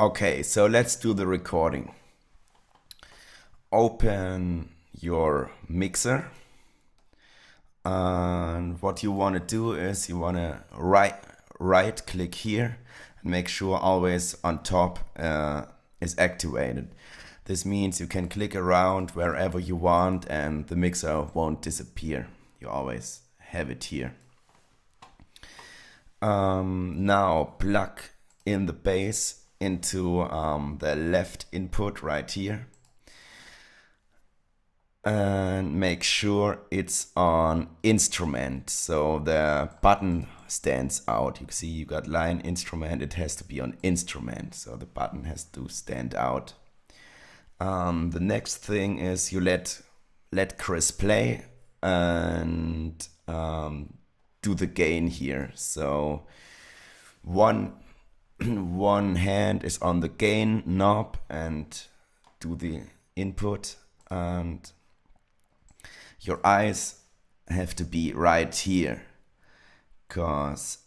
Okay, so let's do the recording. Open your mixer, and what you want to do is you want to right click here and make sure always on top is activated. This means you can click around wherever you want and the mixer won't disappear. You always have it here. Now plug in the bass into the left input right here and make sure it's on instrument, so the button stands out. You see you got line instrument, it has to be on instrument, so the button has to stand out. The next thing is you let Chris play and do the gain here. So one hand is on the gain knob and do the input, and your eyes have to be right here because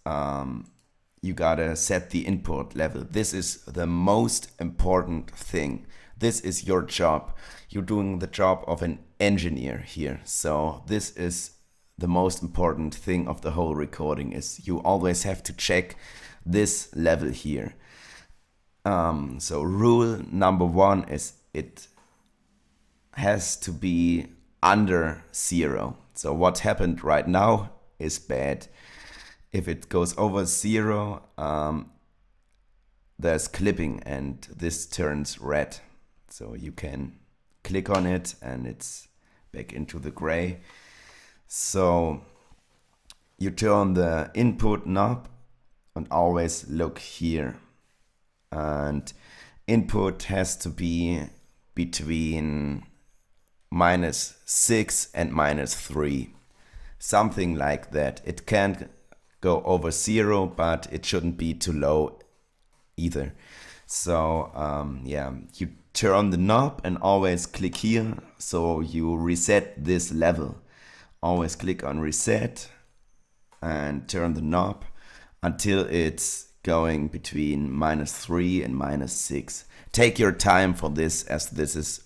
you gotta set the input level. This is the most important thing. This is your job. You're doing the job of an engineer here. So this is the most important thing of the whole recording, is you always have to check this level here. So rule number one is it has to be under 0. So what happened right now is bad. If it goes over 0, there's clipping and this turns red. So you can click on it and it's back into the gray. So you turn the input knob and always look here. And input has to be between -6 and -3. Something like that. It can't go over 0, but it shouldn't be too low either. So yeah, you turn the knob and always click here, so you reset this level. Always click on reset and turn the knob until it's going between -3 and -6. Take your time for this, as this is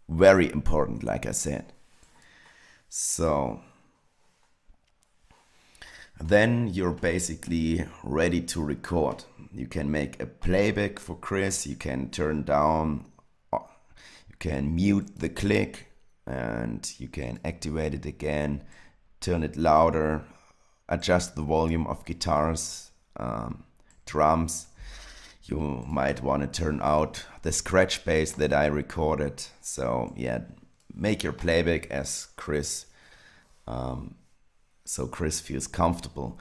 very important, like I said. So then you're basically ready to record. You can make a playback for Chris, you can turn down, you can mute the click, and you can activate it again, turn it louder, adjust the volume of guitars, drums. You might want to turn out the scratch bass that I recorded. So yeah, make your playback as Chris, so Chris feels comfortable.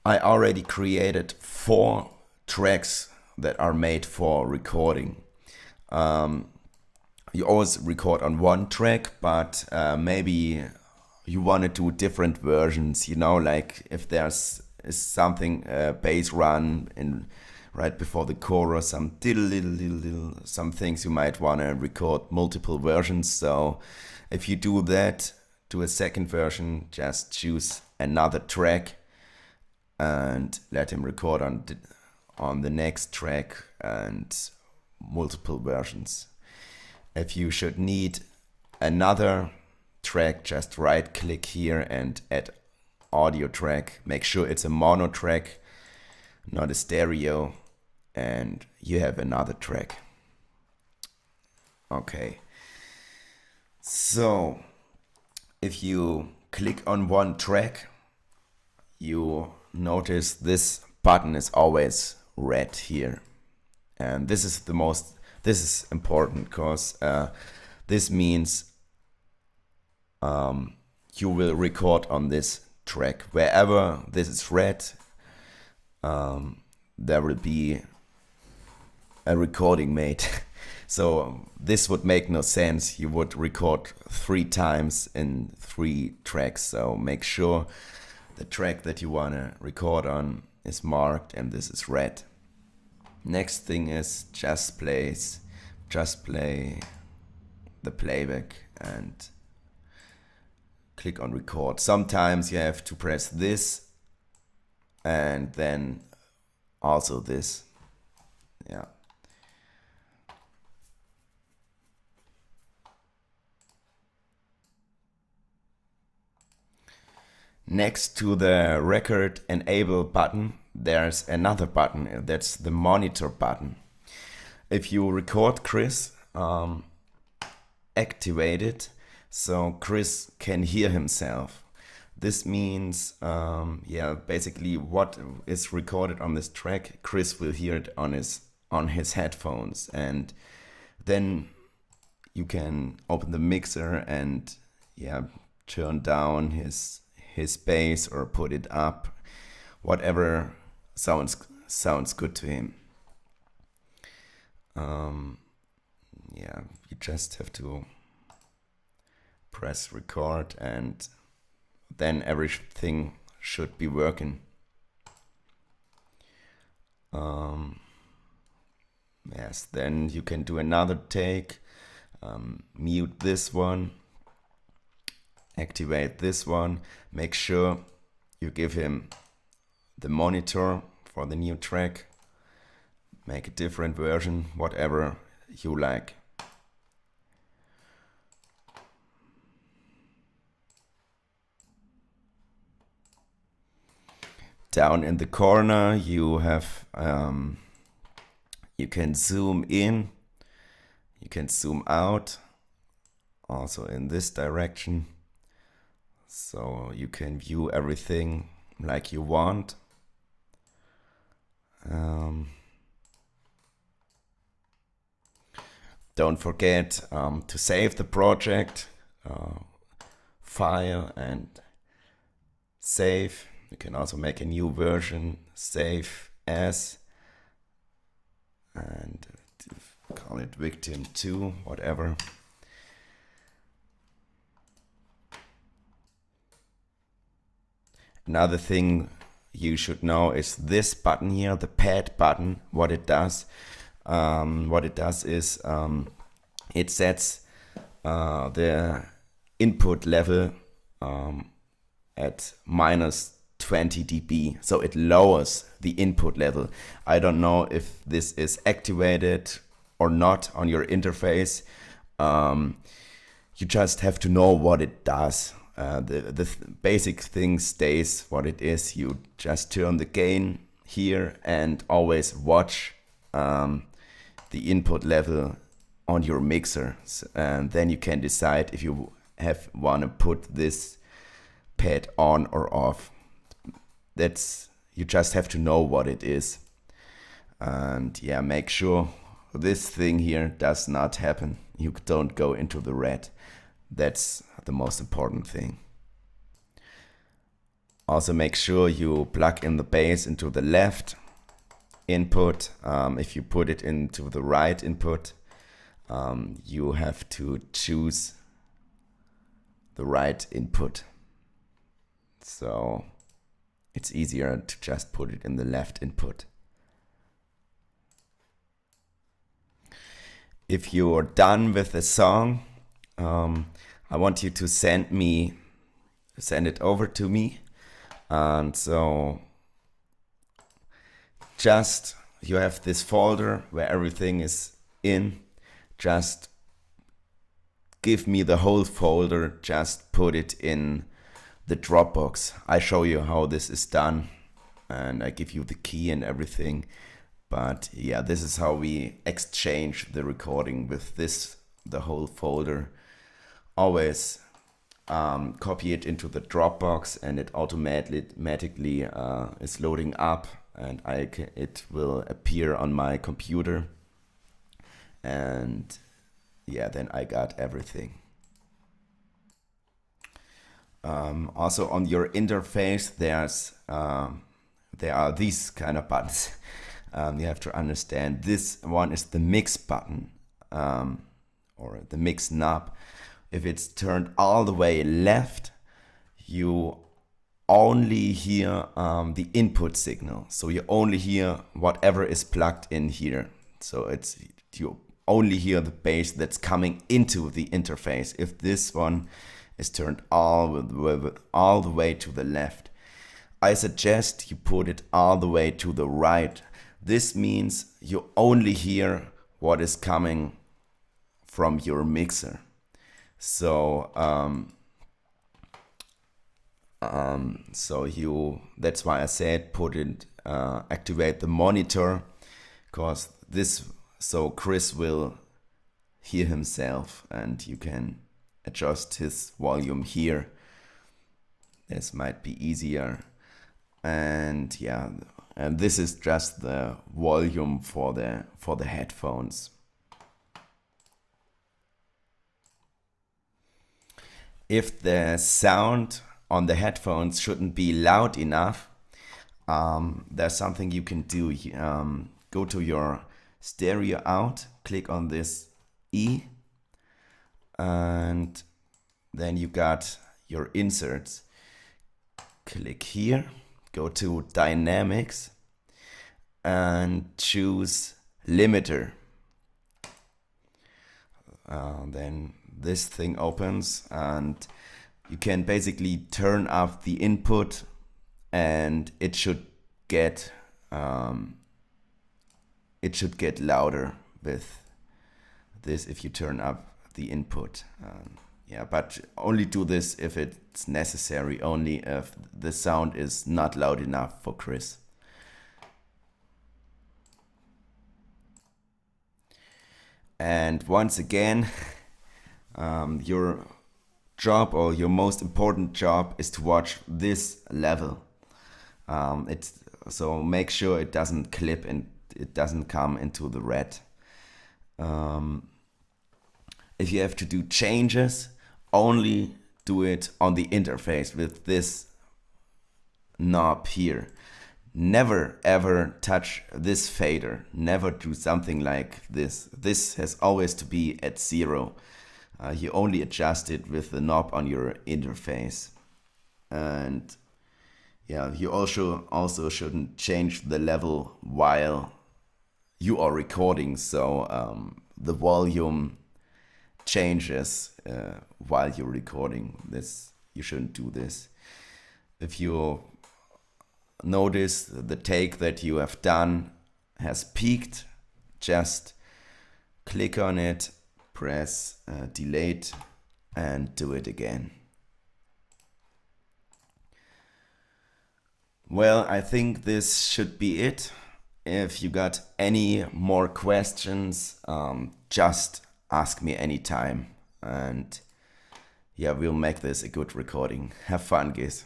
I already created 4 tracks that are made for recording. You always record on one track, but maybe you want to do different versions, you know, like if there's something bass run in right before the chorus, some some things you might want to record multiple versions. So if you do that, do a second version, just choose another track and let him record on the next track, and multiple versions. If you should need another track, just right click here and add audio track. Make sure it's a mono track, not a stereo, and you have another track. Okay, so if you click on one track, you notice this button is always red here, and this is important because this means you will record on this track. Wherever this is red, there will be a recording made. So this would make no sense. You would record 3 times in 3 tracks. So make sure the track that you want to record on is marked and this is red. Next thing is just play the playback and click on record. Sometimes you have to press this and then also this. Yeah. Next to the record enable button, there's another button. That's the monitor button. If you record Chris, activate it so Chris can hear himself. This means, basically what is recorded on this track, Chris will hear it on his headphones, and then you can open the mixer and turn down his bass or put it up, whatever sounds good to him. You just have to press record and then everything should be working. Then you can do another take, mute this one, activate this one, make sure you give him the monitor for the new track, make a different version, whatever you like. Down in the corner you have you can zoom in, you can zoom out, also in this direction, so you can view everything like you want. Don't forget to save the project, file and save. You can also make a new version, save as, and call it victim 2, whatever. Another thing you should know is this button here, the pad button. What it does is it sets the input level at -20 dB, so it lowers the input level. I don't know if this is activated or not on your interface. You just have to know what it does. The basic thing stays what it is. You just turn the gain here and always watch the input level on your mixer, and then you can decide if you want to put this pad on or off. You just have to know what it is, and make sure this thing here does not happen. You don't go into the red. That's the most important thing. Also make sure you plug in the bass into the left input. If you put it into the right input, you have to choose the right input. So it's easier to just put it in the left input. If you're done with the song, I want you to send it over to me. And so just, you have this folder where everything is in. Just give me the whole folder, just put it in the Dropbox. I show you how this is done and I give you the key and everything. But this is how we exchange the recording with the whole folder. Always copy it into the Dropbox and it automatically is loading up, and it will appear on my computer, and then I got everything. Also on your interface there are these kind of buttons. You have to understand, this one is the mix button, or the mix knob. If it's turned all the way left, you only hear the input signal. So you only hear whatever is plugged in here. So you only hear the bass that's coming into the interface. If this one is turned all the way to the left, I suggest you put it all the way to the right. This means you only hear what is coming from your mixer. So that's why I said activate the monitor, because so Chris will hear himself and you can adjust his volume here. This might be easier. And yeah, and this is just the volume for the headphones. If the sound on the headphones shouldn't be loud enough, there's something you can do. Go to your stereo out, click on this E, and then you got your inserts. Click here, go to Dynamics, and choose Limiter. Then this thing opens and you can basically turn up the input, and it should get louder with this if you turn up the input. Yeah, but only do this if it's necessary, only if the sound is not loud enough for Chris. And once again, your job, or your most important job, is to watch this level. So make sure it doesn't clip and it doesn't come into the red. If you have to do changes, only do it on the interface with this knob here. Never ever touch this fader. Never do something like this. This has always to be at 0. You only adjust it with the knob on your interface. And yeah, you also shouldn't change the level while you are recording. So the volume changes while you're recording. You shouldn't do this. If you notice the take that you have done has peaked, just click on it, press delete, and do it again. Well, I think this should be it. If you got any more questions, just ask me anytime, and yeah, we'll make this a good recording. Have fun, guys.